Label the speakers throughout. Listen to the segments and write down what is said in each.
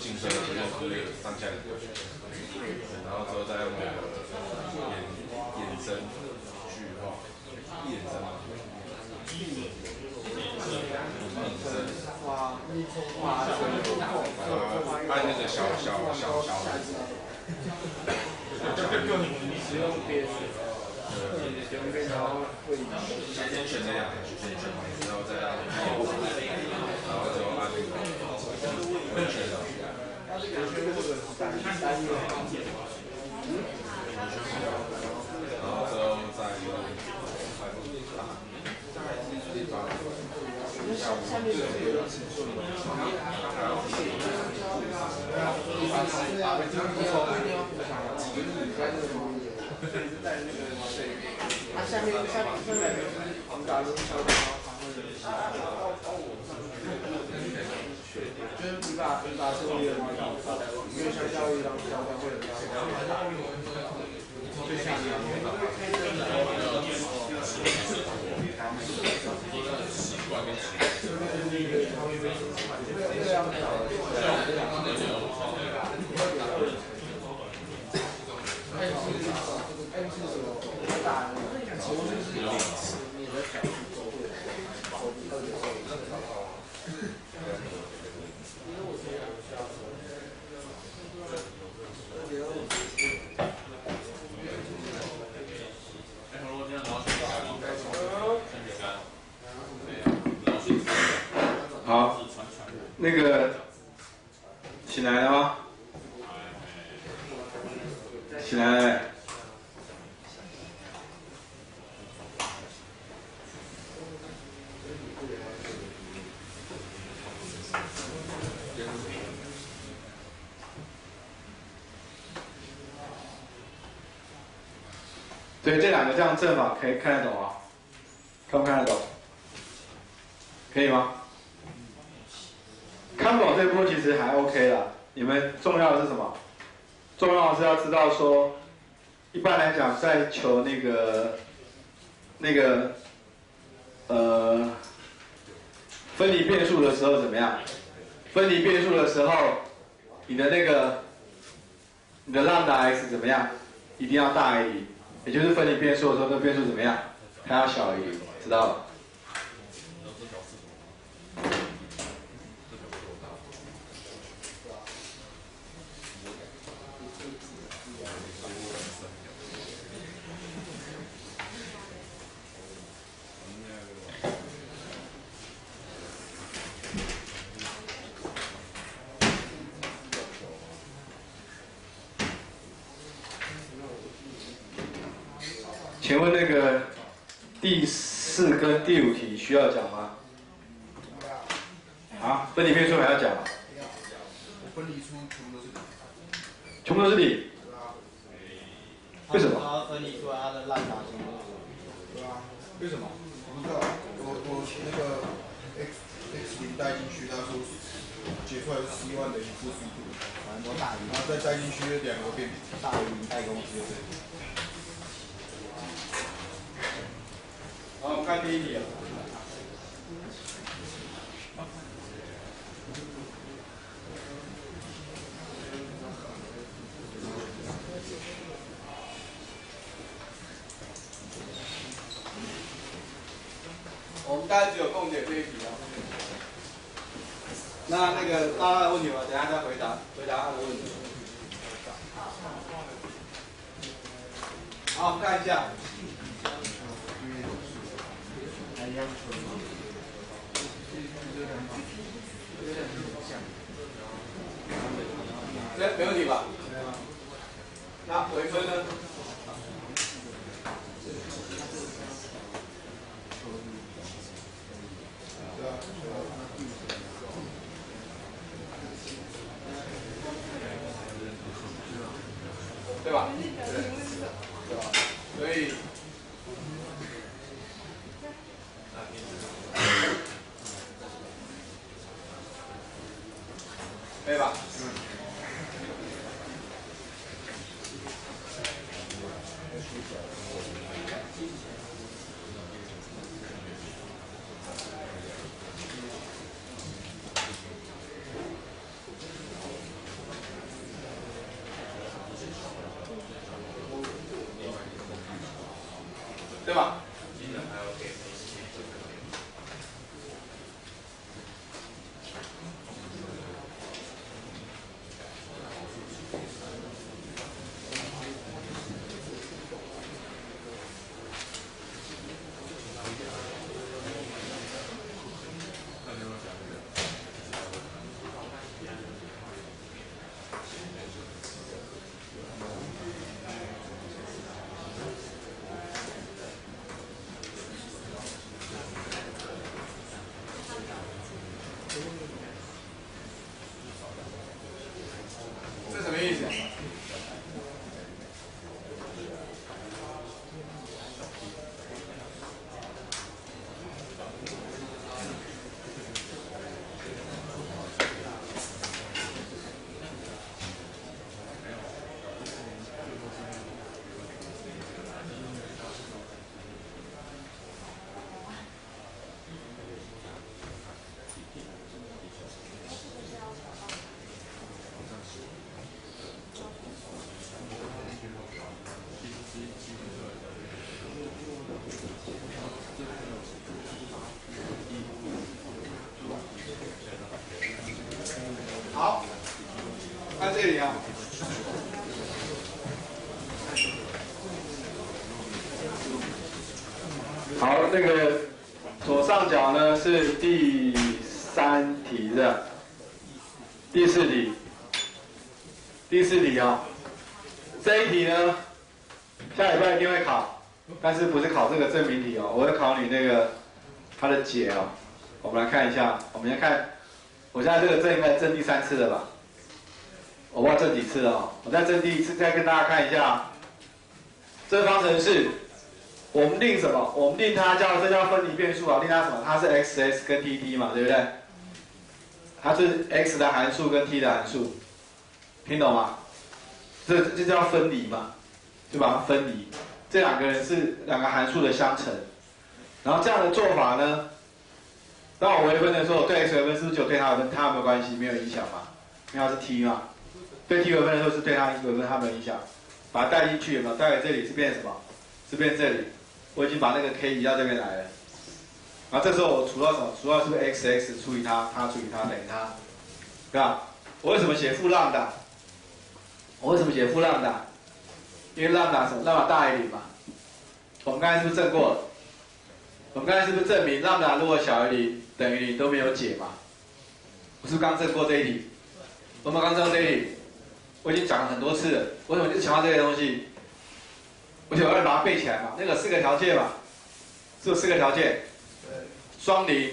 Speaker 1: 近身的时候就是上下两个，然后之后再用那个眼针去画，眼针嘛，按那个小孩子，
Speaker 2: 使用边。
Speaker 1: 先选这两个，先选，然后再按，然后就按那个温泉上去。然后之后再
Speaker 2: 下面是有尺寸的，它下面打入小点，就是你把这个因为相较于让小点会比较大，最下面。
Speaker 3: 好，那个起来了吗？起来了。所以这两个这样正法可以看得懂啊？看不看得懂？可以吗？看不懂这波其实还 OK 啦。你们重要的是什么？重要的是要知道说，一般来讲在求那个分离变数的时候怎么样？分离变数的时候，你的lambda x 怎么样？一定要大于零，也就是分离变数的时候，这变数怎么样？它要小于零，知道了？请问那个第4跟第5题需要讲吗？啊，分离变数还要讲吗？
Speaker 4: 分离出
Speaker 3: 全部都是零。为什么？
Speaker 2: 它分离出来它的烂达性。
Speaker 4: 对啊，为什么？我不知道，我那个 x0带进去，他说解出来是希望等于负速度，
Speaker 2: 反正都大于，
Speaker 4: 然后再带进去两个变
Speaker 2: 大于0代公式。
Speaker 3: 好，我们看第1题啊。
Speaker 5: 我们大概只有共解这一题啊。那个大家的问题我等一下再回答他的问题。好，我们看一下。没问题吧？那回分呢？对吧？对吧？所以，可以吧？
Speaker 3: 好，看这里啊。好，那个左上角呢是第3题的，第4题，第4题啊。这一题呢，下礼拜一定会考，但是不是考这个证明题哦，我会考你那个它的解哦。我们来看一下，我们来看，我现在这个证应该证第3次了吧？我不知道证几次了哦，我再证第1次，再跟大家看一下，这方程式。我们定什么？我们定它这叫分离变数啊，定它什么？它是 xs 跟 tt 嘛，对不对？它是 x 的函数跟 t 的函数，听懂吗？这叫分离嘛，就把它分离。这两个函数的相乘，然后这样的做法呢，当我微分的时候，对 x 微分是不是就对它微分？它有没有关系？没有影响嘛，因为它是 t 嘛。对 t 微分的时候是对它微分，它没有影响。把它带进去有没有？带回这里是变什么？是变这里。我已经把那个 k 移到这边来了，然后这时候我除到什么？除到是不是 xx 除以它除以它等于它，对吧？我为什么写负浪的？我为什么写负浪的？因为浪打什么？浪打大于0嘛。我们刚才是不是证过了？我们刚才是不是证明浪打如果小于0等于0都没有解嘛？我是不是刚证过这一题？我们刚证过这一题，我已经讲了很多次了。为什么一直强调这些东西？而且我要把它背起来嘛，那个4个条件嘛，是不是4个条件？双0，2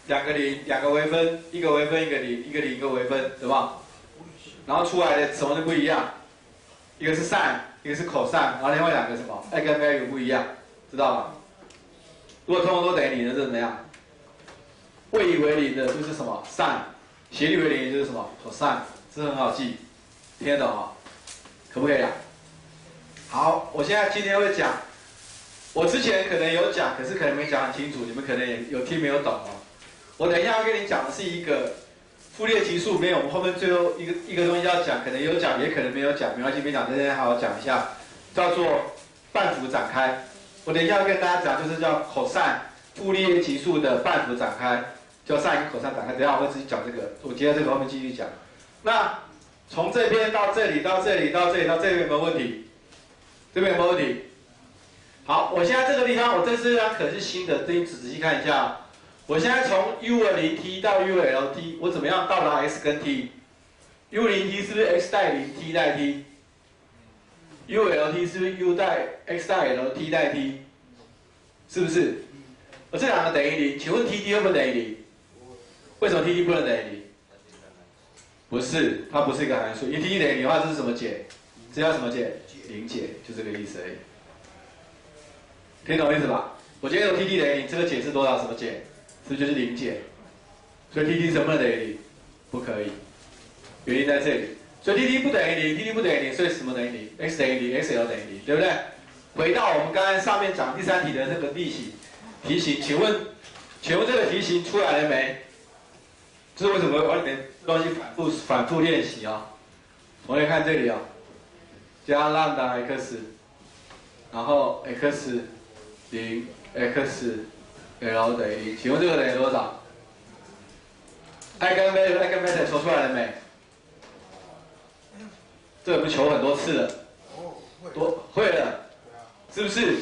Speaker 3: 个0，2个微分，1个微分1个0，1个01个微分，对吧？然后出来的什么都不一样，一个是 sin， 一个是 cos， 然后另外2个什么 eigenvalue 不一样，知道吗？如果通通都等于0的是怎么样？位移为0的就是什么 sin， 斜率为0就是什么 cos， 这很好记，听得懂啊？可不可以啊？好，我现在今天会讲，我之前可能有讲，可是可能没讲很清楚，你们可能也有听没有懂哦。我等一下要跟你讲的是一个傅列级数，没有，我们后面最后一个东西要讲，可能有讲，也可能没有讲，没关系，没讲，今天好好讲一下，叫做半幅展开。我等一下要跟大家讲，就是叫 cos 傅列级数的半幅展开，叫 sin 跟 cos 展开。等一下我会自己讲这个，我接着这个后面继续讲。那从这边到这里，到这里，到这里，到这边有没有问题？这边有没有问题？好，我现在这个地方，我这次可是新的，仔细看一下。我现在从 u0t 到 uLt， 我怎么样到达 x 跟 t？u0t 是不是 x 代0 t 代 t？uLt 是不是 u 代 x 代 l t 代 t？ 是不是？这两个等于0，请问 tt 会不会等于0？为什么 tt 不能等于0？不是，它不是一个函数。因为 tt 等于0的话，这是什么解？这叫什么解？0解，就这个意思而已。听懂意思吧？我今天有 tt 等于0，这个解是多少？什么解？是不是就是0解？所以 tt 能不能等于0？不可以，原因在这里。所以 tt 不等于0 ，tt 不等于0，所以什么等于0 ？x 等于0 ，xl 等于0，对不对？回到我们刚才上面讲第3题的那个例型题型，请问这个题型出来了没？这是为什么我里面东西反复练习啊？同学看这里啊，加浪达 x， 然后 x 0 x l 等于0，请问这个等于多少？eigenvalue 求出来了没？这个不求很多次了，会了，是不是？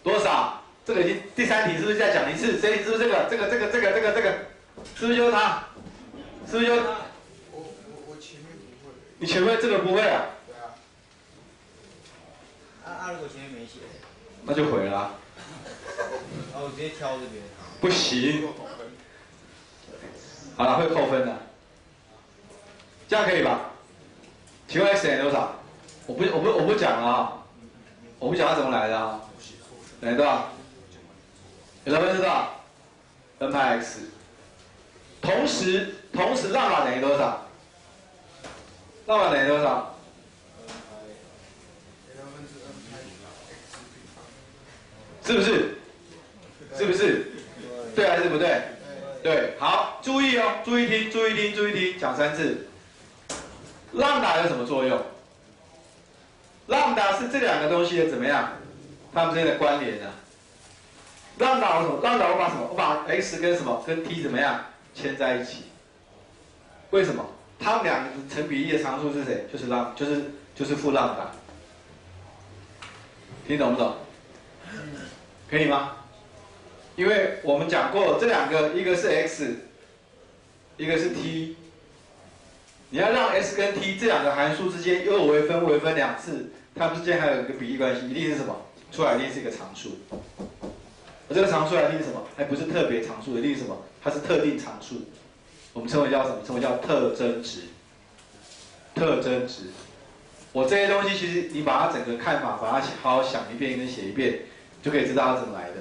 Speaker 3: 多少？这个已经第3题是不是再讲一次？这是不是这个？是不是就是它？是不是就？
Speaker 4: 我前面不会。
Speaker 3: 你前面这个不会啊？
Speaker 4: 对
Speaker 5: 啊，如果前面没写，
Speaker 3: 那就毁了啊。
Speaker 5: 我直接挑这边。
Speaker 3: 不行。好了，会扣分的。这样可以吧？请问 x 等于多少？我不讲了啊，我不讲它怎么来的啊。等于多少？l 分是多少 ？n 派 x。同时浪法等于多少？浪法等于多少？是不是？是不是？对还是不对？对，好，注意哦，注意听，讲3次。浪达有什么作用？浪达是这两个东西的怎么样？它们之间的关联啊。浪达我把什么？我把 x 跟什么？跟 t 怎么样？牵在一起。为什么？它们两个成比例的常数是谁？就是负浪达。听懂不懂？可以吗？因为我们讲过这两个，一个是 x， 一个是 t。你要让 s 跟 t 这两个函数之间又有微分两次，它们之间还有一个比例关系，一定是什么？出来一定是一个常数。而这个常数一定是什么？还不是特别常数，一定是什么？它是特定常数。我们称为叫什么？称为叫特征值。特征值。我这些东西其实你把它整个看法，把它好好想一遍跟写一遍，就可以知道它怎么来的。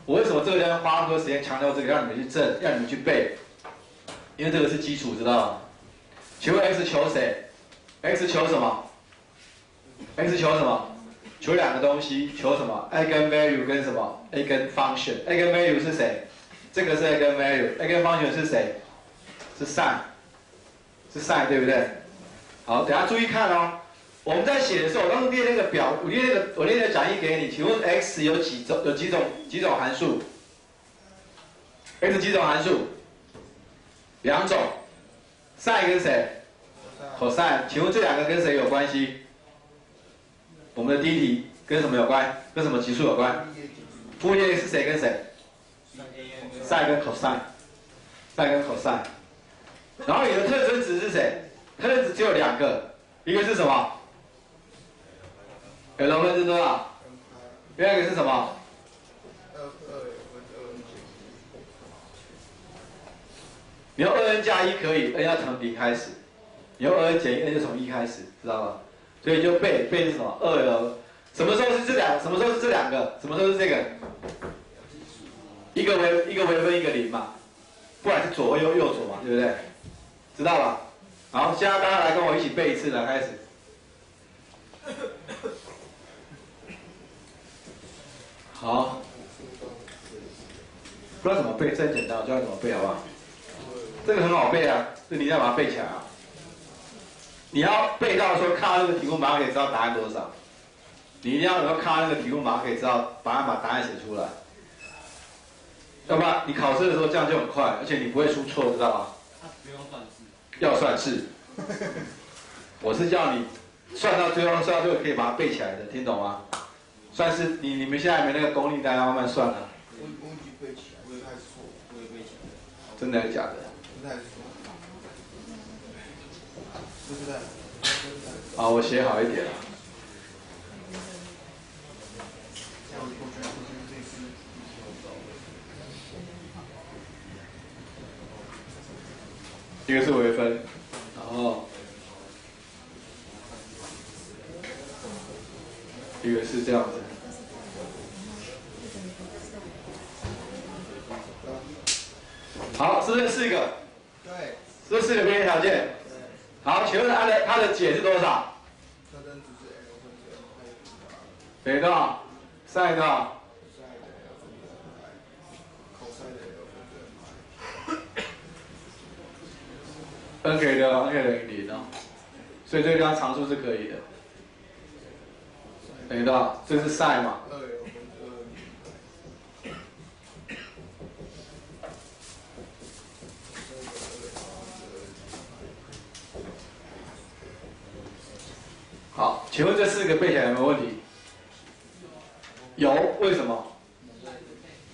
Speaker 3: 我为什么这个要花那么多时间强调这个，让你们去证，让你们去背？因为这个是基础，知道吗？请问 x 求谁 ？x 求什么 ？x 求什么？求两个东西，求什么 ？eigenvalue 跟什么 ？eigenfunction。eigenvalue 是谁？这个是 eigenvalue。eigenfunction 是谁？是 sin， 是 sin 对不对？好，等下注意看哦。我们在写的时候，我当时列那个表，我列那个讲义给你。请问 x 有几种函数 ？x 几种函数？2种。sin 跟谁 ？cos。请问这两个跟谁有关系？我们的第一题跟什么有关？跟什么级数有关？傅立叶是谁跟谁 ？sin 跟 cos。sin 跟 cos。然后你的特征值是谁？特征值只有2个，一个是什么 ？l 分之多少？第二个是什么？你用2n 加1可以 ，n 要从0开始；你用2n 减1，n 就从1开始，知道吗？所以就背是什么？2l， 什么时候是这两个？什么时候是这两个？什么时候是这个？一个微分，一个0嘛，不然是左或右左嘛，对不对？知道吧？好，现在大家来跟我一起背一次，来开始。好，不知道怎么背，这很简单，我教你怎么背好不好？这个很好背啊，这你要把它背起来啊。你要背到说看到那个题目，马上可以知道答案多少。你一定要能够看到那个题目，马上可以知道把答案写出来。要不然你考试的时候这样就很快，而且你不会出错，知道吗？
Speaker 5: 不用算式。
Speaker 3: 要算式。我是叫你算到最后可以把它背起来的，听懂吗？算是你们现在没那个功力，大家慢慢算了。
Speaker 4: 我已经背起来，我也开始错，我也背起来。
Speaker 3: 真的还是假的？
Speaker 4: 真的还是错。不是的。
Speaker 3: 好，我写好一点了。一个是微分，然后一个是这样子。好，是不是4个？
Speaker 4: 对。
Speaker 3: 是不是4个边界条件？好，请问它的解是多少？
Speaker 4: 特征值是 l 分之 n
Speaker 3: 等于多少 ？sin 多少 ？n 可以的 ，n 可以等于0哦，所以这个地方常数是可以的。等于多少？这是 sin 嘛？好，请问这4个背起来有没有问题？有，为什么？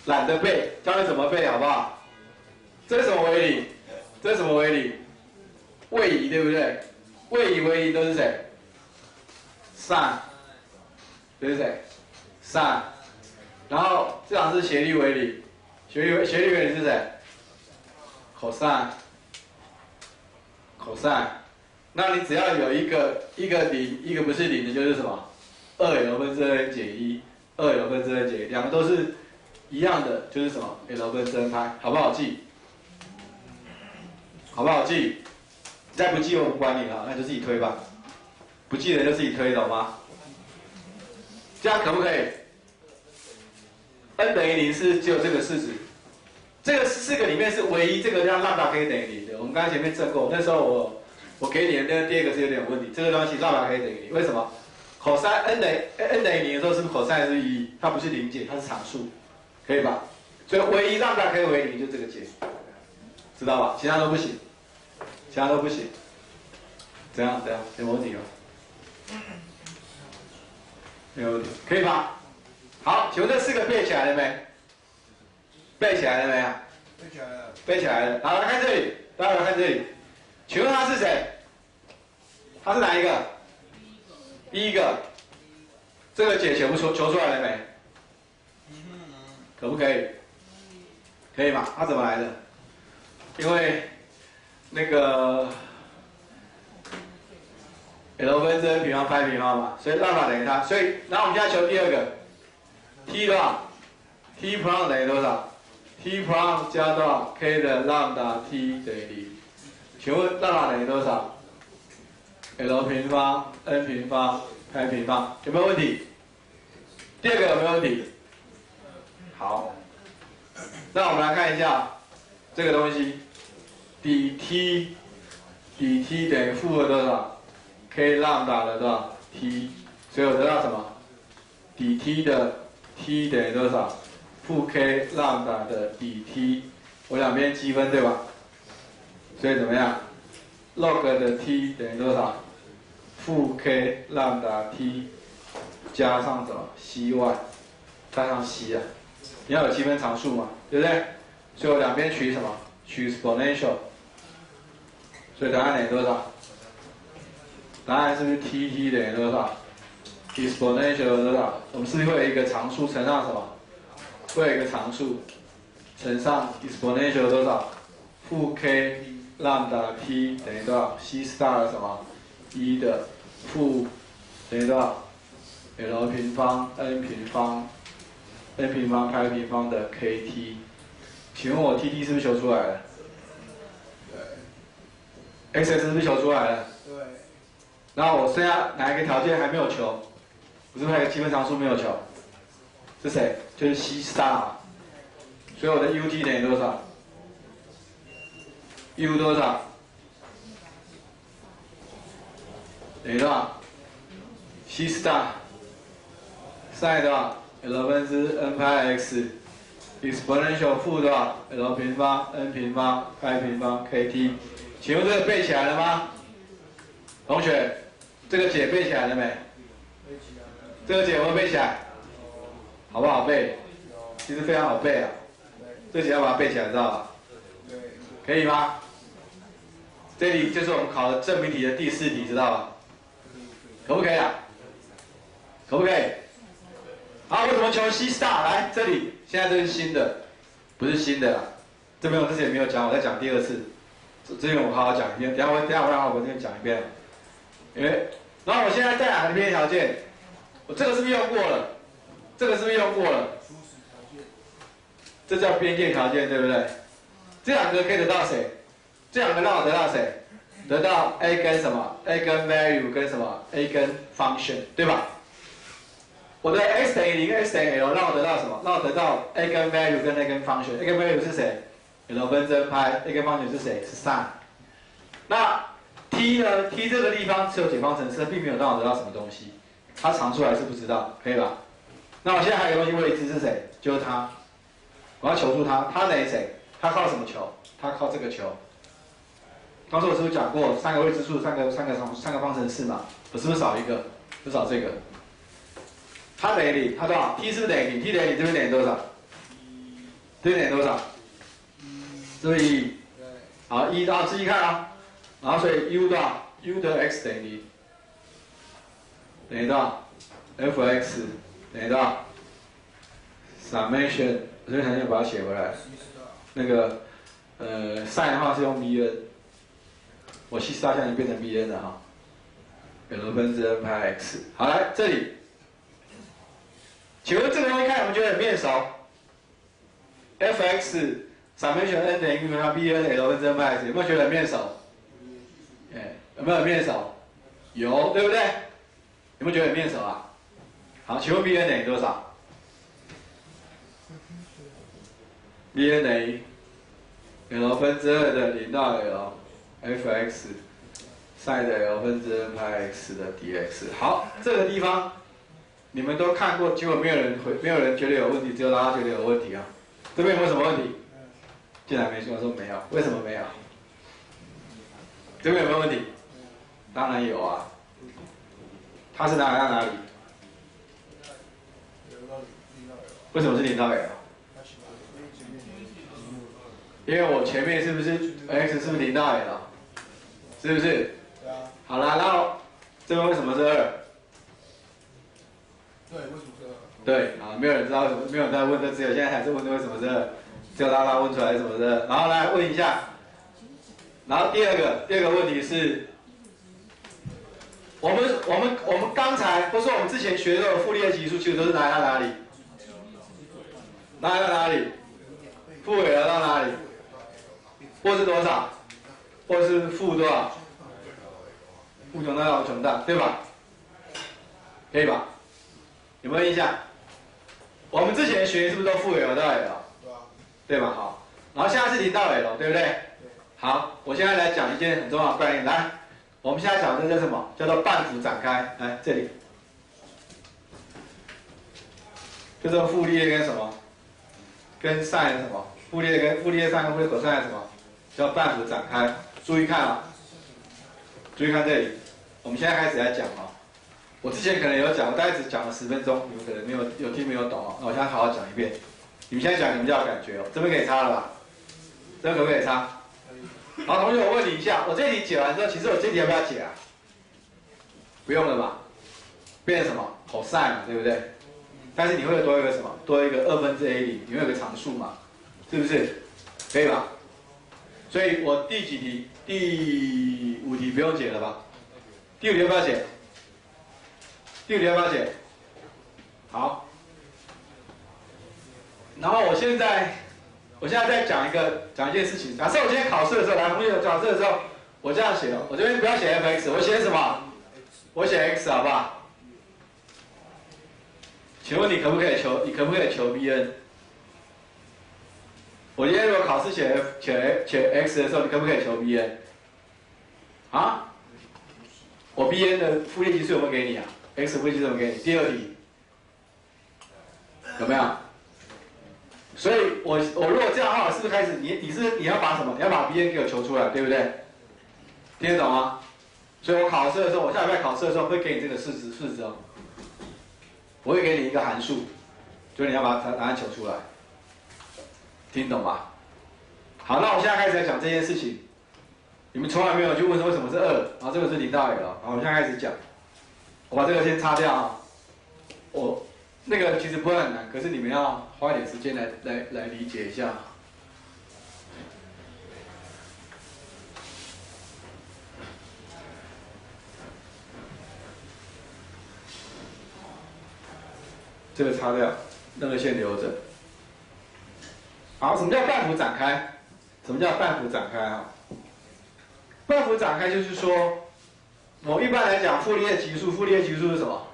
Speaker 3: 懒得背，教你怎么背好不好？这是什么为理？这是什么为理？位移对不对？位移为零都是谁 ？sin， 这是谁 ？sin， 然後这场是斜率为零，斜率为零是谁 ？cos， 那你只要有一个0，一个不是0的，就是什么？2l分之 n 减1 ，2l分之 n 减1，两个都是一样的，就是什么 ？l 分之 n 派，好不好记？好不好记？再不记我不管你了，那就自己推吧。不记得就自己推，懂吗？这样可不可以 ？n 等于0是只有这个式子，这个4个里面是唯一这个让 lambda 可以等于0的。我们刚才前面证过，那时候我给你的那个第2个是有点问题，这个东西 lambda 可以等于0，为什么 ？cos n 等于0的时候是不是 cos 是1？它不是0解，它是常数，可以吧？所以唯一 lambda 可以为0就这个解，知道吧？其他都不行。其他都不行。怎样？有问题吗？没有问题，可以吧？好，请问这4个背起来了没？背起来了没啊？
Speaker 4: 背起来了。
Speaker 3: 背起来了。好，来看这里，大家来看这里。请问他是谁？他是哪一个？第一个。这个解求出来了没？可不可以？可以吗？它怎么来的？因为那个 L 分之 n 平方派平方嘛，所以浪打等于它，所以然后我们现在求第二个 t 多少 ？t prime 等于多少 ？t prime 加多少 k 的 lambda t 等于0。请问浪打等于多少 ？L 平方 n 平方派平方有没有问题？第二个有没有问题？好，那我们来看一下这个东西，底 t 等于负的多少 ？k lambda 的多少 t， 所以我得到什么？底 t 的 t 等于多少？负 k lambda 的底 t， 我两边积分对吧？所以怎么样 ？log 的 t 等于多少？负 k lambda t 加上什么 c1 加上 c 啊？你要有积分常数嘛，对不对？所以我两边取什么？取 exponential。所以答案等于多少？答案是不是 t 等于多少 ？exponential 多少？我们是不是会有一个常数乘上什么？会有一个常数乘上 exponential 多少？负 k lambda t 等于多少 ？c star 的什么？1的负等于多少 ？l 平方 n 平方 n 平方派平方的 kt。请问我 tt 是不是求出来了？对。xs 是不是求出来了？
Speaker 4: 对。
Speaker 3: 然后我剩下哪一个条件还没有求？不是还有个积分常数没有求？是谁？就是 c star。所以我的 ut 等于多少 ？u 多少？等于多少 ？c star sin 多少 ？l 分之 n 派 x exponential 负多少 ？l 平方 n 平方派平方 kt。请问这个背起来了吗？同学，这个解背起来了没？
Speaker 4: 背起来了。
Speaker 3: 这个解有没有背起来？好不好背？其实非常好背啊。这解要把它背起来，知道吧？
Speaker 4: 对。
Speaker 3: 可以吗？这里就是我们考的证明题的第4题，知道吧？可不可以啊？可不可以？好，为什么求 C star？ 来，这里现在这是新的，不是新的啦。这边我之前没有讲，我再讲第2次。这边我好好讲一遍，等下我让我这边讲一遍。因为，然后我现在再哪个边界条件？我这个是不是用过了？这个是不是用过了？这叫边界条件，对不对？这两个可以得到谁？这两个让我得到谁？得到 a 跟什么 ？a 跟 value 跟什么 ？a 跟 function， 对吧？我的 x 等于0 ，x 等于 l， 让我得到什么？让我得到 a 跟 value 跟 a 跟 function。a 跟 value 是谁 ？l 分之 n 派 ，a 跟 function 是谁？是 sin。那 t 呢 ？t 这个地方只有解方程式，并没有让我得到什么东西。它常出来是不知道，可以吧？那我现在还有个东西未知是谁？就是它。我要求出它，它等于谁？它靠什么求？它靠这个球。刚才我是不是讲过3个未知数、3个方程式嘛？我是不是少一个？就少这个。它等于0，它多少 ？t 是不是等于0 ？t 等于0，这边等于多少？这边等于多少？是不是1？好，1，然后仔细看啊。然后所以 u 多少 ？u 的 x 等于0，等于多少 ？f(x) 等于多少 ？summation， 我这边还要把它写回来。那个sin 的话是用 bn， 我西斯大项已经变成 bn 了哈。l 分之 n 派 x。好，来这里，请问这个东西看有没有觉得很面熟 ？f(x) summation n 等于 bn l 分之 n 派 x， 有没有觉得很面熟？有没有很面熟？有，对不对？有没有觉得很面熟啊？好，请问 bn 等于多少 ？bn 等于 l 分之2的0到 l f(x) sin 的 l 分之 n 派 x 的 dx。好，这个地方你们都看过，结果没有人觉得有问题，只有大家觉得有问题啊。这边有没有什么问题？竟然没说没有，为什么没有？这边有没有问题？当然有啊。它是哪里到哪里？为什么是0到 L？ 因为我前面是不是 x 是不是0到 L？ 是不是？好啦，然后这边为什么是2？
Speaker 4: 对，为什么是2？
Speaker 3: 对啊，没有人知道为什么，没有人在问，这只有现在还是问为什么是2，只有他问出来为什么是2。然后来问一下，然后第二个问题是，我们刚才不是我们之前学的傅立叶级数，其实都是拿到哪里？拿到哪里？负 L 到哪里？或是多少？或是负多少？负穷大到无穷大，对吧？可以吧？有没有印象？我们之前学是不是都负 L 到 L？ 对吧？好，然后现在是0到 L， 对不对？好，我现在来讲一件很重要的概念。来，我们现在讲的叫什么？叫做半幅展开。来，这里，就这个傅立叶跟什么？跟 sin 什么？傅立叶sin 跟傅立叶 cos 什么？叫半幅展开。注意看啊，注意看这里。我们现在开始来讲啊。我之前可能有讲，我大概只讲了10分钟，你们可能有听没有懂哦。那我现在好好讲一遍。你们现在讲，你们就要感觉哦。这边可以擦了吧？这边可不可以擦？好，同学，我问你一下，我这题解完之后，其实我这题要不要解啊？不用了吧？变成什么 cos 嘛，对不对？但是你会多一个什么？多一个2/a0，你会有个常数嘛？是不是？可以吧？所以我第几题？第5题不用解了吧？第5题要不要解？第5题要不要解？好。然后我现在再讲一件事情。假设我今天考试的时候，来同学考试的时候，我这样写了，我这边不要写 f(x)， 我写什么？我写 x 好不好？请问你可不可以求 Bn？ 我今天如果考试写 x 的时候，你可不可以求 Bn？ 啊？我 Bn 的傅立叶级数有没有给你啊 ？x 傅立叶级数有没有给你？第2题有没有？所以我如果这样的话，是不是开始你要把什么？你要把 Bn 给我求出来，对不对？听得懂吗？所以我考试的时候，我下礼拜考试的时候会给你这个式子哦，我会给你一个函数，就是你要把答案求出来，听懂吧？好，那我现在开始来讲这件事情。你们从来没有去问说为什么是2，然后这个是0到 L， 然后我现在开始讲。我把这个先擦掉啊，那个其实不会很难，可是你们要花一点时间来理解一下。这个擦掉，那个先留着。好，什么叫半幅展开？什么叫半幅展开啊？半幅展开就是说，我一般来讲，傅立叶级数是什么？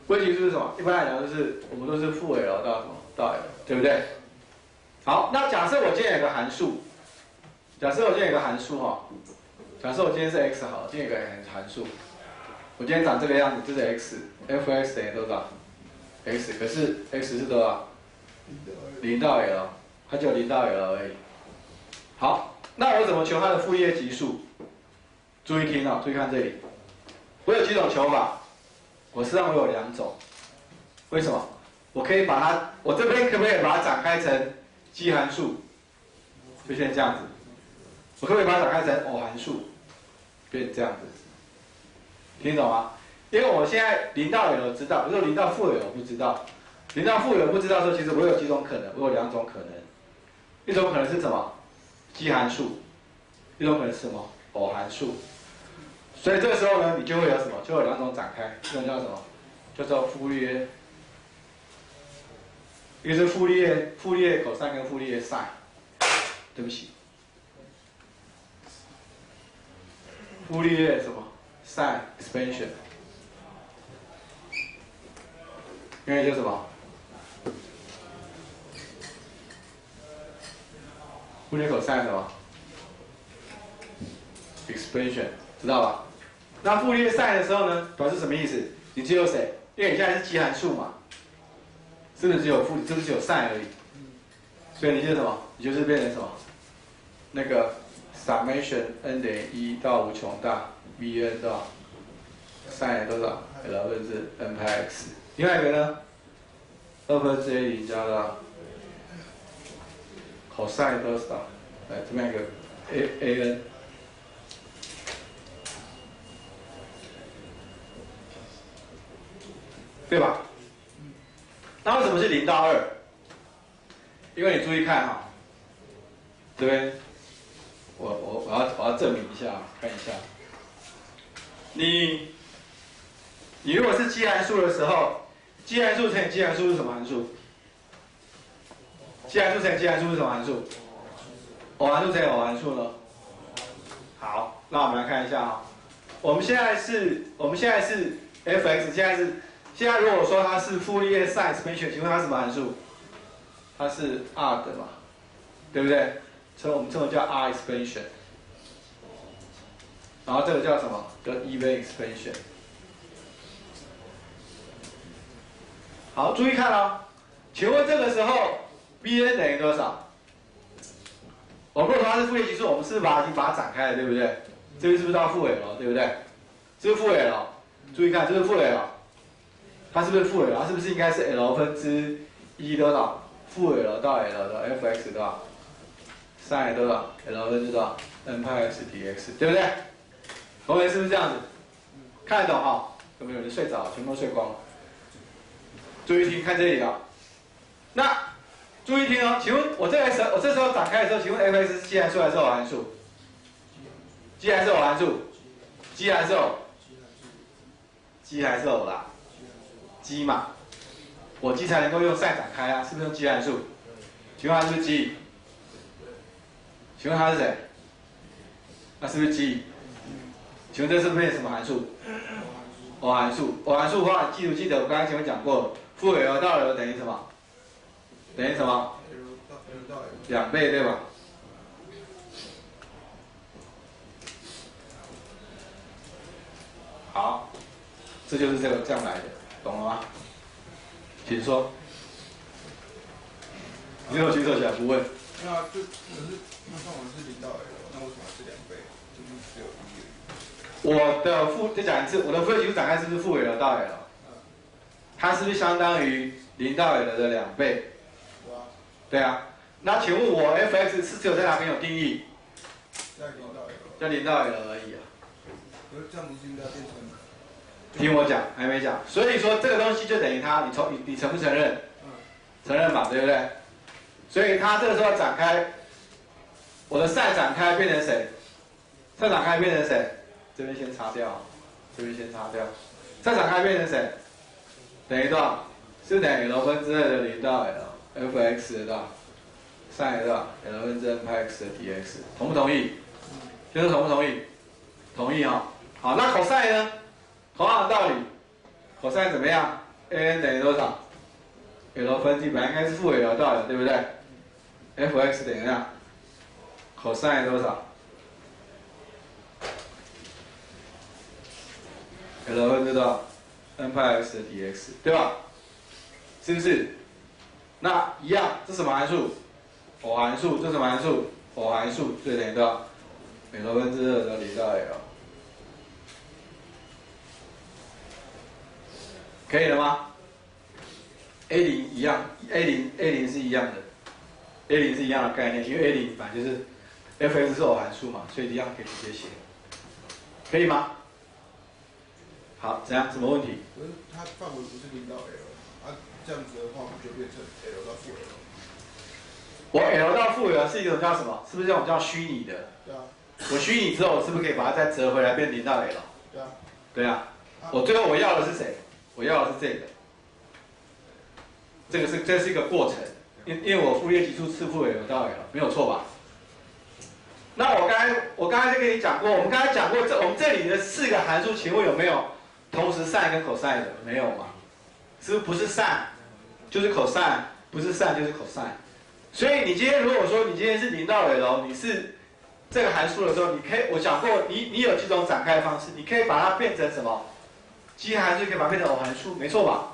Speaker 3: 傅立叶级数是什么？一般来讲就是我们都是负 L 到什么到 L， 对不对？好，那假设我今天有个函数，哈，假设我今天是 x 好，今天有个函数，我今天长这个样子，这是 x，f(x) 等于多少 ？x， 可是 x 是多少？0到 L， 它就0到 L 而已。好，那我怎么求它的傅立叶级数？注意听哦，注意看这里，我有几种求法？我实际上我有2种。为什么？我可以把它，我这边可不可以把它展开成奇函数？就现在这样子。我可不可以把它展开成偶函数？变这样子。听懂吗？因为我现在0到 L 知道，比如说0到负 L 不知道。0到负 L 不知道的时候，其实我有几种可能，我有2种可能。一种可能是什么？奇函数。一种可能是什么？偶函数。所以这个时候呢，你就会有什么？就有2种展开，一种叫什么？叫做傅立叶，一个是傅立叶cos跟傅立叶 sin。对不起，傅立叶什么 sin expansion， 因为叫什么？傅立叶cos什么 expansion， 知道吧？那傅立叶 sin 的时候呢，表示什么意思？你只有谁？因为你现在是奇函数嘛，是不是只有sin 而已？所以你就是什么？你就是变成什么？那个 summation n 等于1到无穷大 vn 到 sin 多少 ？l 分之 n 派 x。另外一个呢？2分之 a0加到 cos 多少？来这边一个 an。对吧？那为什么是0到2？因为你注意看哈，这边我要证明一下，看一下。你如果是奇函数的时候，奇函数乘以奇函数是什么函数？奇函数乘以奇函数是什么函数？偶函数乘以偶函数呢？好，那我们来看一下哈。我们现在是 f(x)，现在如果说它是傅立叶 sin expansion， 请问它是什么函数？它是 r 的嘛，对不对？所以我们称为叫 r expansion。然后这个叫什么？叫 EV expansion。好，注意看哦。请问这个时候 Vn 等于多少？我们如果说它是傅立叶级数，我们是不是已经把它展开了，对不对？这边是不是到负 L， 对不对？这是负 L， 注意看，这是负 L。它是不是负 L？ 它是不是应该是 L 分之1多少？负 L 到 L 的 f(x) 多少 ？sin 多少 ？L 分之多少 ？n 派 x dx， 对不对？同学是不是这样子？看得懂哈？有没有人睡着？全部都睡光了。注意听，看这里啊。那注意听哦，请问我这时候展开的时候，请问 f(x) 是奇函数还是偶函数？奇还是偶函数？奇还是偶？奇还是偶啦？奇嘛，我奇才能够用 sin 展开啊，是不是用奇函数？请问它是不是奇？请问它是谁？那是不是奇？请问这是不是变成什么函数？偶函数。偶函数的话，你记得我刚才前面讲过，负 L 到 L 等于什么？等于什么？2倍对吧？好，这就是这样来的，懂了吗？请说。你有举手起来不问？
Speaker 4: 那可是那算我们是0到 L， 那为什么是2倍？就是只有1而已。
Speaker 3: 再讲一次，我的负立级数展开是不是负 L 到 L？ 它是不是相当于0到 L 的2倍？对啊。那请问我 f(x) 是只有在哪边有定义？
Speaker 4: 在0到 L。
Speaker 3: 在0到 L 而已啊。
Speaker 4: 可是这样不是应该变成？
Speaker 3: 听我讲，还没讲。所以说这个东西就等于它，你承不承认？承认嘛，对不对？所以它这个时候展开，我的 sin 展开变成谁？ sin 展开变成谁？这边先擦掉，这边先擦掉。sin 展开变成谁？等于多少？是等于 L 分之2的0到 L，f(x) 的多少 ？sin 的多少 ？L 分之 n 派 x 的 dx， 同不同意？先生同不同意？同意哈。好，那 cos 呢？同样的道理 ，cos 怎么样 ？an 等于多少 ？L 分之本来应该是负 L 到 L， 对不对 ？f(x) 等于多少 ？cos 多少 ？L 分之多少 ？n 派 x 的 dx， 对吧？是不是？那一样，这什么函数？偶函数，这什么函数？偶函数，所以等于多少 ？L 分之2的0到 L。可以了吗 ？A0 一样 ，A0 是一样的 ，A0 是一样的概念，因为 A0 本来就是 f(x) 是偶函数嘛，所以一样可以直接写，可以吗？好，怎样？什么问题？
Speaker 4: 可是它范围不是0到 L 啊，这样子的话，不就变成 L 到负 L？
Speaker 3: 我 L 到负 L 是一种叫什么？是不是这种叫虚拟的？
Speaker 4: 对啊。
Speaker 3: 我虚拟之后，我是不是可以把它再折回来变0到 L？
Speaker 4: 对啊。
Speaker 3: 对啊。我最后我要的是谁？我要的是这个。这是一个过程，因为我傅立叶级数是负 L 到 L， 没有错吧？那我刚才就跟你讲过，我们刚才讲过我们这里的4个函数，请问有没有同时 sin 跟 cos 的？没有嘛？是不是 sin 就是 cos， 不是 sin 就是 cos。所以你今天如果说你今天是0到 L， 你是这个函数的时候，你可以我讲过，你有几种展开方式，你可以把它变成什么？奇函数可以把它变成偶函数，没错吧？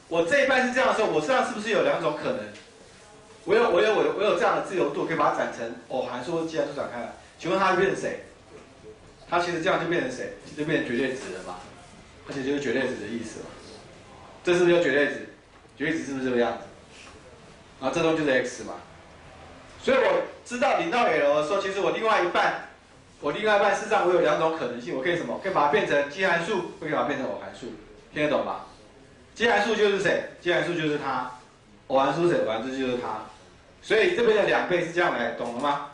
Speaker 3: 我这一半是这样的时候，我实际上是不是有2种可能？我有这样的自由度，可以把它展成偶函数或奇函数展开来。请问它会变成谁？它其实这样就变成谁？就变成绝对值了嘛？而且就是绝对值的意思嘛。这是不是就绝对值？绝对值是不是这个样子？然后这东西就是 x 嘛。所以我知道0到 L 的时候，其实我另外一半事实上我有2种可能性，我可以什么？可以把它变成奇函数，可以把它变成偶函数，听得懂吗？奇函数就是谁？奇函数就是它。偶函数是谁？偶函数就是它。所以这边的2倍是这样来，懂了吗？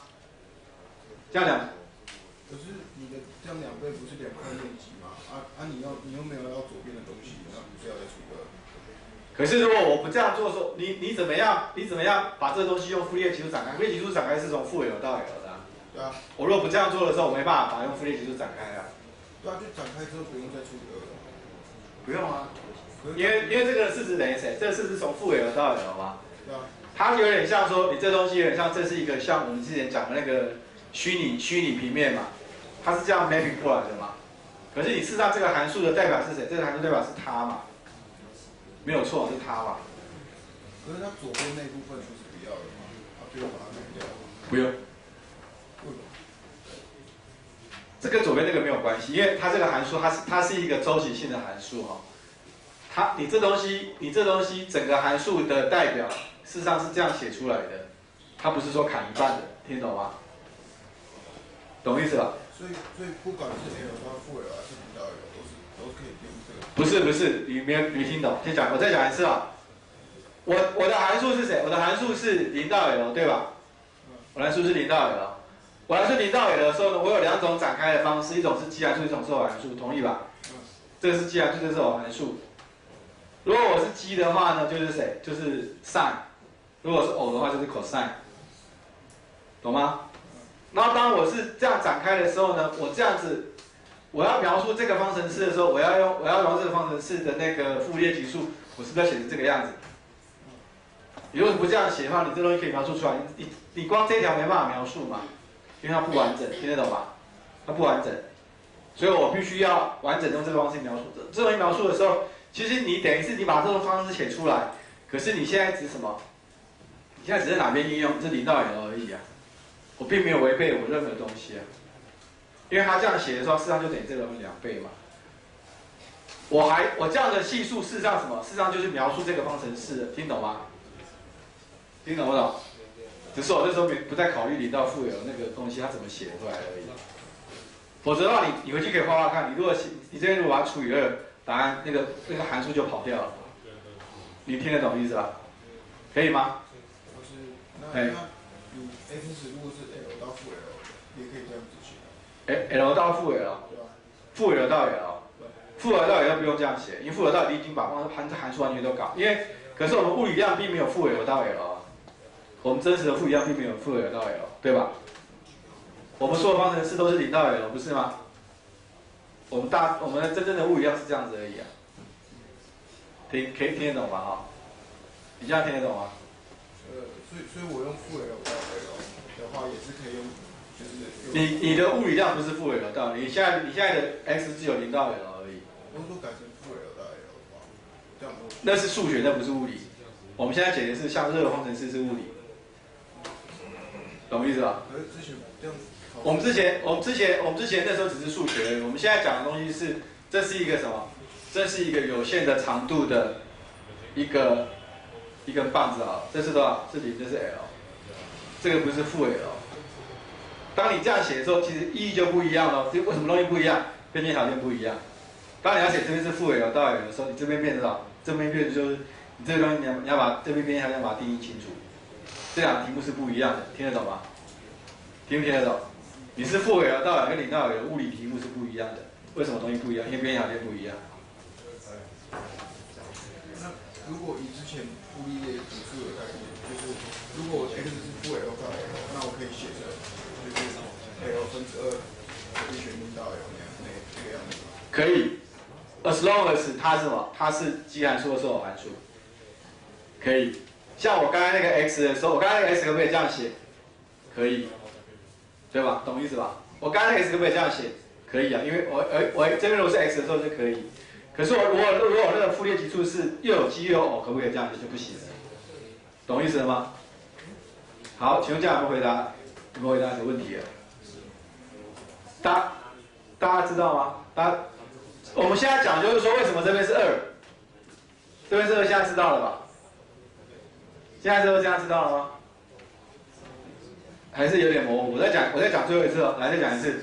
Speaker 3: 这样
Speaker 4: 可是你的这样2倍不是2块面积吗？你又没有要左边的东西，那不是要再除2？
Speaker 3: 可是如果我不这样做的时候，你怎么样把这个东西用傅立叶级数展开？傅立叶级数展开是从负 L 到 L 的、啊。
Speaker 4: 对啊。
Speaker 3: 我如果不这样做的时候，我没办法把用傅立叶级数展开啊。
Speaker 4: 对啊，就展开之后不用再除2了。
Speaker 3: 不用啊，因为这个式子等于谁？这个式子从负 L 到 L 嘛。
Speaker 4: 对啊。
Speaker 3: 它有点像说，你这东西有点像，这是一个像我们之前讲的那个虚拟平面嘛，它是这样 mapping 过来的嘛。可是你事实上这个函数的代表是谁？这个函数代表是它嘛，没有错，是它嘛。
Speaker 4: 可是它左边那部分不是不要的吗？不用把它改掉。
Speaker 3: 不用。
Speaker 4: 为什么？
Speaker 3: 这跟左边那个没有关系，因为它这个函数它是一个周期性的函数哈。你这东西整个函数的代表，事实上是这样写出来的，它不是说砍一半的，听懂吗？懂意思吧？
Speaker 4: 所以不管是 L 到负 L 还是0到 L， 都可以用这个。
Speaker 3: 不是，你没听懂？我再讲一次啊。我的函数是谁？我的函数是0到 L， 对吧？我的函数是0到 L。我函数0到 L 的时候呢，我有2种展开的方式，一种是奇函数，一种是偶函数，同意吧？这个是奇函数，这个是偶函数。如果我是奇的话呢，就是谁？就是 sin。如果是偶的话，就是 cosine。懂吗？然后当我是这样展开的时候呢，我这样子，我要描述这个方程式的时候，我要用这个方程式的那个傅立叶级数，我是不是要写成这个样子？你如果不这样写的话，你这东西可以描述出来，你光这一条没办法描述嘛，因为它不完整，听得懂吧？它不完整，所以我必须要完整用这个方式描述。这东西描述的时候，其实你等于是你把这种方式写出来，可是你现在指什么？你现在只是哪边应用？是0到 L 而已啊。我并没有违背我任何东西啊，因为他这样写的时候，事实上就等于这个2倍嘛。我这样的系数，事实上什么？事实上就是描述这个方程式，听懂吗？听懂不懂？只是我那时候不再考虑0到负 L 那个东西它怎么写出来而已。否则的话，你回去可以画画看，你这边如果把它除以2，答案那个函数就跑掉了。你听得懂意思吧？可以吗？
Speaker 4: 那你 x 如果是 L 到负 L， 也可以这样子写。
Speaker 3: L 到负 L， 负 L 到 L， 负 L 到 L 不用这样写，因为负 L 到 L 已经把函数完全都搞。可是我们物理量并没有负 L 到 L 啊，我们真实的物理量并没有负 L 到 L， 对吧？我们所有方程式都是0到 L， 不是吗？我们的真正的物理量是这样子而已啊。可以听得懂吧？哈，你这样听得懂吗？
Speaker 4: 所以我用负 L 到 L 的话，也是可以用，就是
Speaker 3: 你的物理量不是负 L 到，你现在的 x 只有0到 L 而已。
Speaker 4: 我说改成负 L 到 L 的话，这样
Speaker 3: 那是数学，那不是物理。我们现在解的是像热方程式是物理，懂我意思吧？
Speaker 4: 可是之前这样，
Speaker 3: 我们之前那时候只是数学而已，我们现在讲的东西是，这是一个什么？这是一个有限的长度的一根棒子啊，这是多少？是0，这是 L， 这个不是负 L。当你这样写的时候，其实意义就不一样了。为什么东西不一样？边界条件不一样。当你要写这边是负 L 到 L 的时候，你这边变多少？这边变就是你这个东西你要把这边边界条件把它定义清楚。这两个题目是不一样的，听得懂吗？听不听得懂？你是负 L 到 L 跟0到 L 物理题目是不一样的。为什么东西不一样？因为边界条件不一样。
Speaker 4: 那如果以之前傅立叶指数的概念，就是如果 x 是负 L 到 L， 那我可以写成就是 L 分之2可以选0到 L 那个样子。
Speaker 3: 可以 ，as long as 它是什么？它是奇函数或是偶函数，可以。像我刚才那个 x 的时候，我刚才那个 x 可不可以这样写？可以，对吧？懂意思吧？我刚才那个 x 可不可以这样写？可以啊，因为我这边如果是 x 的时候就可以。可是如果我那个傅立叶级数是又有奇又有偶，可不可以这样写？就不行了。懂意思了吗？好，请问这样有没有回答？有没有回答你的问题了？大家知道吗？我们现在讲就是说，为什么这边是2，这边是2，现在知道了吧？现在这样知道了吗？还是有点模糊。我再讲最后一次哦，来再讲一次。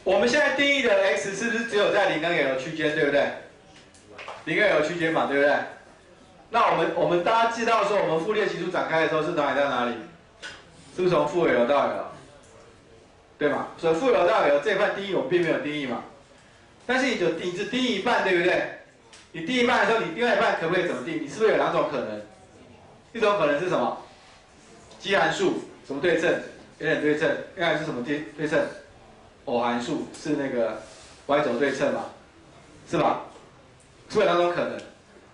Speaker 3: 我们现在定义的 x 是不是只有在0跟 l 区间，对不对？0跟 l 区间嘛，对不对？那我们大家知道说，我们复列级数展开的时候是哪里到哪里？是不是从负 l 到 l？ 对吗？所以负 l 到 l 这块定义我们并没有定义嘛。但是你只定义一半，对不对？你定一半的时候，你另外一半可不可以怎么定？你是不是有2种可能？一种可能是什么？奇函数什么对称？有点对称。另外是什么对称？偶函数是那个 y 轴对称嘛？是吧？是不是有2种可能？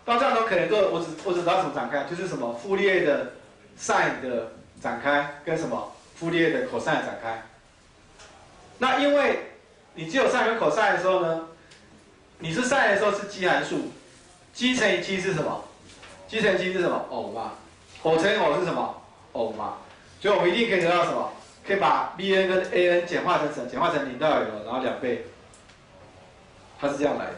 Speaker 3: 到这2种可能之后，我只知道什么展开，就是什么傅立叶的 sin 的展开跟什么傅立叶的 cos 的展开。那因为你只有 sin 跟 cos 的时候呢，你是 sin 的时候是奇函数，奇乘以奇是什么？奇乘以奇是什么？偶嘛。偶乘以偶是什么？偶嘛。所以我们一定可以得到什么？可以把 bn 跟 an 简化成0到 l， 然后2倍。它是这样来的。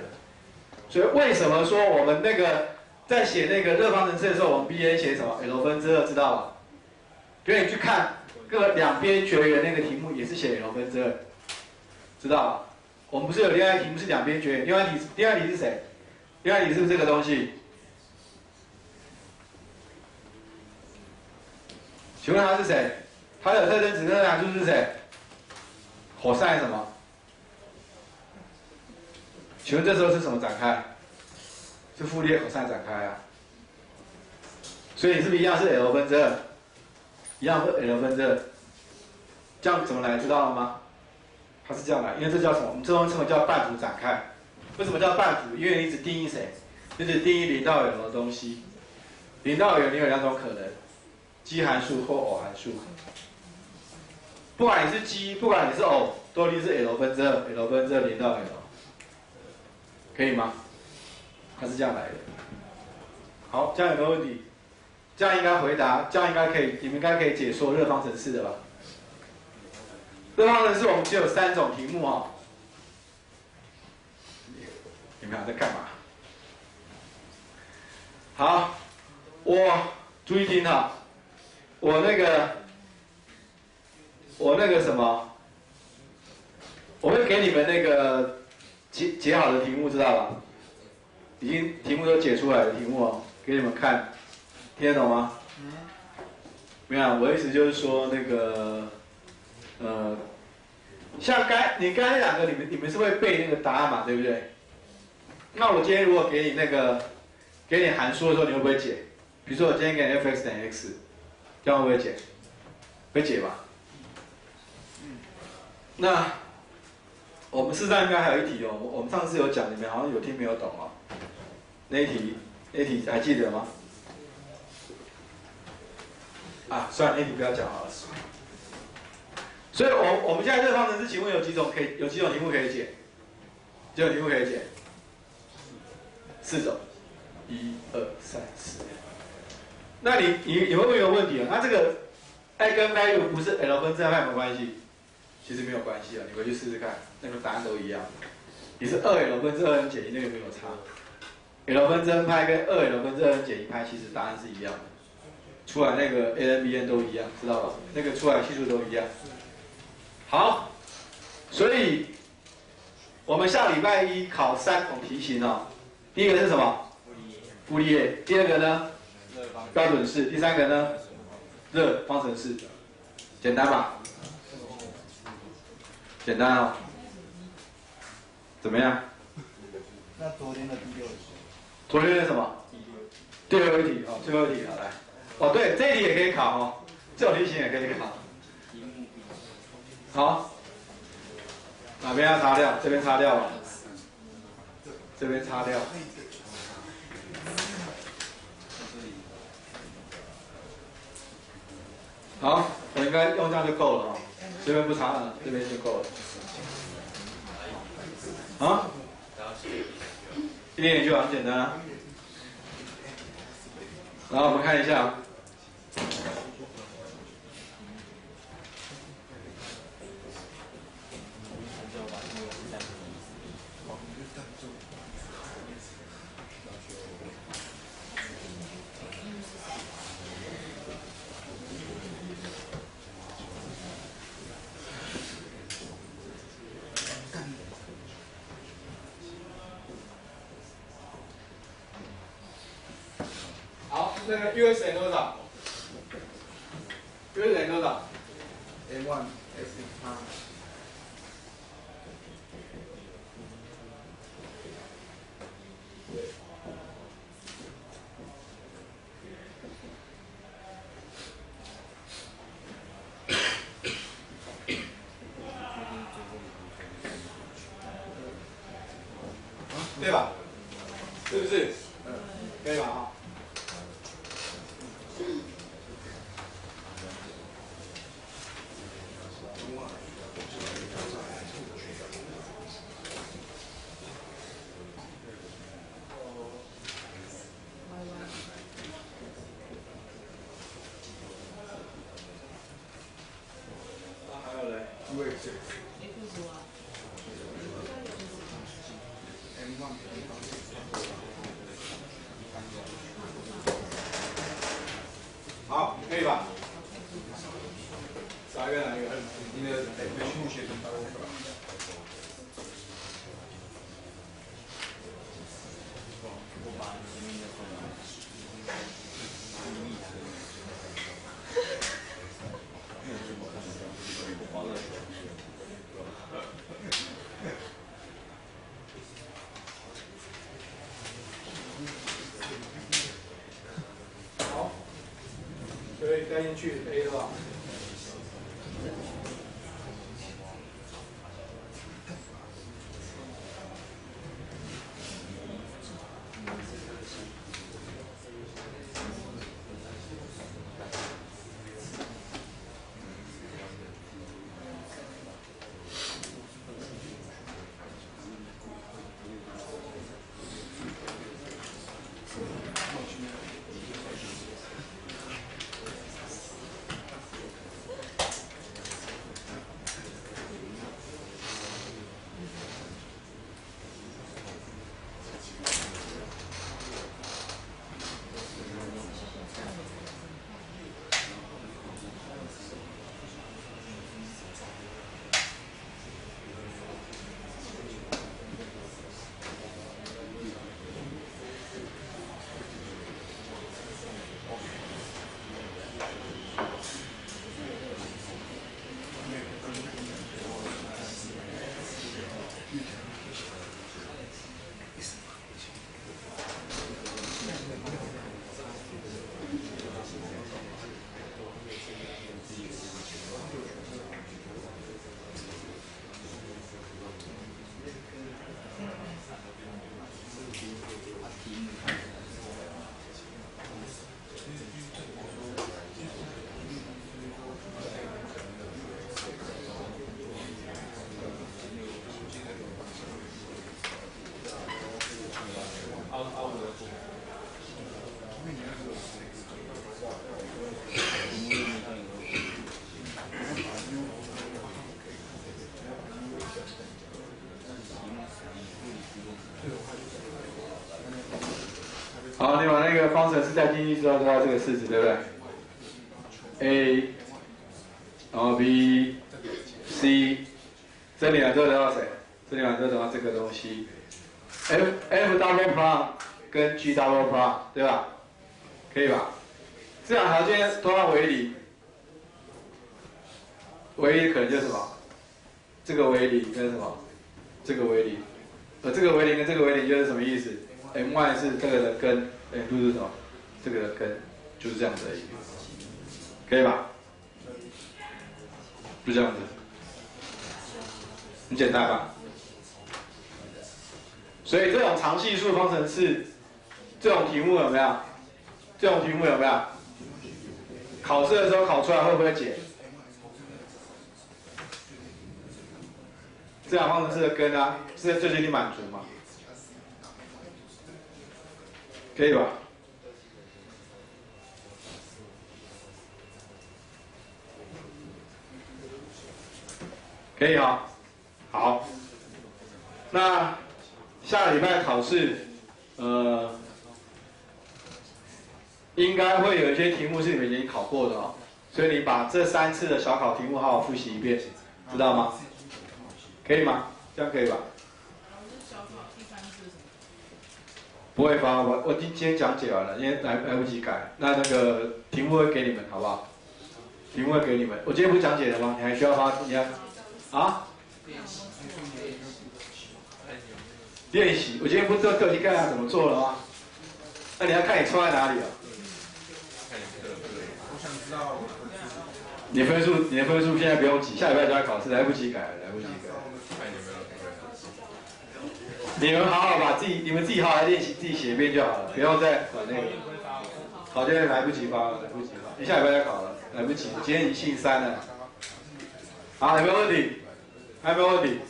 Speaker 3: 所以为什么说我们那个在写那个热方程式的时候，我们 bn 写什么 l 分之2，知道吧？因为你去看各两边绝缘那个题目也是写 l 分之2，知道吧？我们不是有另外一题目是两边绝缘，另外一题是谁？另外一题是不是这个东西？请问它是谁？它的特征指跟函数是谁？cos什么？请问这时候是什么展开？是傅立叶 cos 展开啊。所以你是不是一样是 l 分之2？一样是 l 分之2。这样怎么来？知道了吗？它是这样来，因为这叫什么？我们这东西称为叫半幅展开。为什么叫半幅？因为你只定义谁？你只定义0到 l 的东西。0到 l 你有2种可能。奇函数或偶函数，不管你是奇，不管你是偶，都一定是 l 分之2 ，l 分之2 0到 l， 可以吗？它是这样来的。好，这样有没有问题？这样应该回答，这样应该可以，你们应该可以解说热方程式的吧？热方程式我们只有3种题目哈。你们俩在干嘛？好，我注意听哈。我那个什么，我会给你们那个解好的题目，知道吧？已经题目都解出来的题目哦，给你们看，听得懂吗？没有，我的意思就是说那个，像你刚才2个，你们是会背那个答案嘛，对不对？那我今天如果给你函数的时候，你会不会解？比如说我今天给你 f(x) 等于 x。这样会不会解？会解吧。那我们事实上应该还有一题哦，我们上次有讲，你们好像有听没有懂哦。那一题还记得吗？啊，算了，那题不要讲好了。所以我们现在热方程式，请问有几种题目可以解？几种题目可以解？4种，1、2、3、4。那你会问一个问题啊？那这个 i 跟 value 不是 l 分之2派有没有关系？其实没有关系啊，你回去试试看，那个答案都一样。你是2l 分之2n减1，那个没有差。l 分之n 派跟2l 分之2n减1派，其实答案是一样的，出来那个 a、n、b、n 都一样，知道吧？那个出来系数都一样。好，所以我们下礼拜1考3种题型哦。第一个是什么？傅立叶。第2个呢？标准式。第3个呢？热方程式。简单吧？简单哦。怎么样？
Speaker 4: 那昨天的第6题。
Speaker 3: 昨天的什么？第6题哦，最后一题好来。哦，对，这一题也可以考哦，这种题型也可以考。好，哪边要擦掉？这边擦掉了。这边擦掉。好，我应该用这样就够了哦，这边不擦了，这边就够了。啊？一点点就很简单啊。然后我们看一下。好，那个 US 多少 ？US 多少
Speaker 4: ？A1 S 8。
Speaker 3: 对吧？是不是？可以吧？哈。还有嘞
Speaker 4: US M1
Speaker 3: 好，可以吧？哪一个？哪一个？
Speaker 4: 你的目前的大概
Speaker 3: 好，所以带进去 A 了吧？好，你把那个方程式带进去之后，得到这个式子，对不对 ？A， 然后 B、C， 这里完之后得到谁？这里完之后得到这个东西 ，F double prime 跟 G double prime， 对吧？可以吧？这两条件都要为零，为零可能就是什么？这个为零跟什么？这个为零，这个为零跟这个为零就是什么意思？My 是这个的根，M2是什么？这个的根，就是这样子而已，可以吧？就这样子，很简单吧？所以这种常系数方程式，这种题目有没有？这种题目有没有？考试的时候考出来会不会解？这两方程式的根啊，是最接近满足嘛？可以吧？可以哈。好，那下礼拜考试，应该会有一些题目是你们已经考过的哦，所以你把这3次的小考题目好好复习一遍，知道吗？可以吗？这样可以吧？不会发，我今天讲解完了，因为来不及改。那个题目会给你们，好不好？题目会给你们。我今天不是讲解了吗？你还需要发？你看啊？练习。我今天不是课题看下怎么做了吗？那你要看你错在哪里啊？
Speaker 4: 我想知道
Speaker 3: 你的分数现在不用挤，下礼拜就要考试，来不及改了，来不及改了。你们好好把你们自己好好练习，自己写一遍就好了，不要再管那个。好，现在来不及发了，来不及发，你下礼拜再考了，来不及，今天已经星期3了。好，有没有问题？还有没有问题？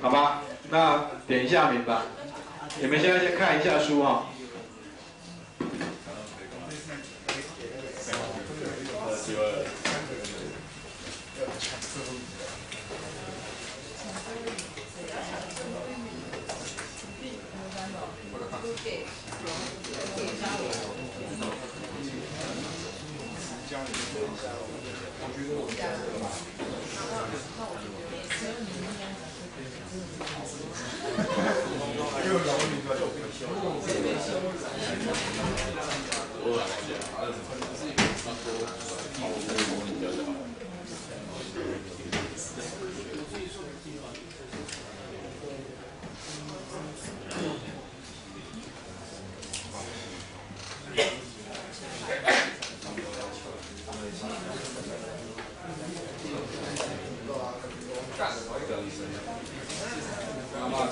Speaker 3: 好吧，那点一下名吧。你们现在先看一下书哈。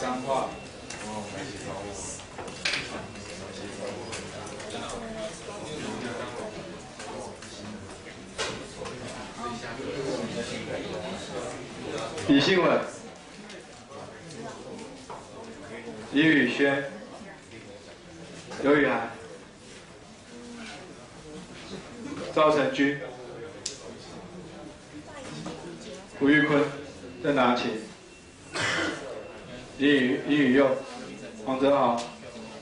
Speaker 3: 脏话，李信文、李宇轩、刘宇涵、赵成军、吴玉坤、郑达勤、李宇佑、黄泽豪、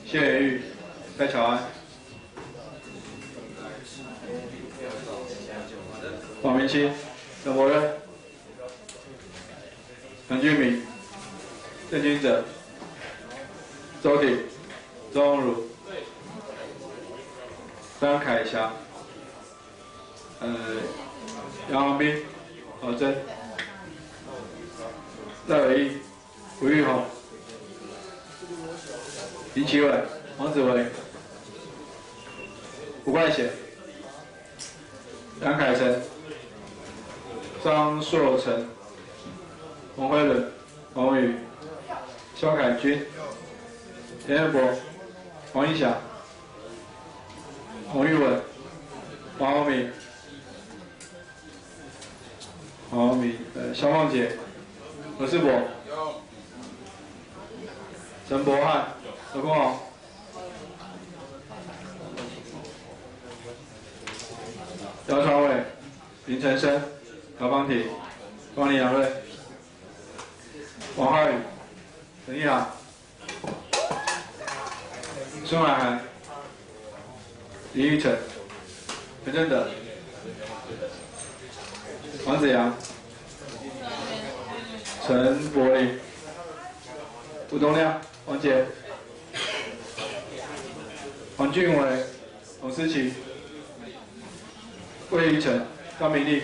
Speaker 3: 谢元玉、戴乔安、王明清、陈柏任、陈俊明、郑金哲、周鼎、周荣儒、张凯翔、杨王斌、郝真、赖伟毅、吴玉宏、林奇伟、王子维、吴冠贤、杨凯成、张硕成、洪辉伦、王宇、肖凯军、田彦博、王一翔、洪玉文、王宏明、肖梦杰、何世博、陈柏翰、何公豪、姚传伟、林承生、姚邦廷、王李阳瑞、王浩宇、陈义豪、孙海涵、李玉成、陈正德、王子阳、陈柏霖、吴东亮、王杰、黄俊伟、洪思琪、魏玉成、张明丽、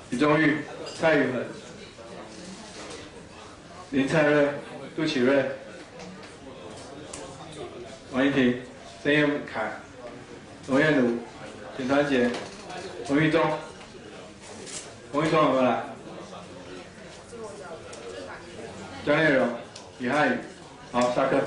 Speaker 3: 李宗玉、蔡宇恒、林灿瑞、杜启瑞、王一婷、曾彦凯、龙彦儒、简传杰、洪玉忠有没有来？江烈荣、李汉宇，好，下课。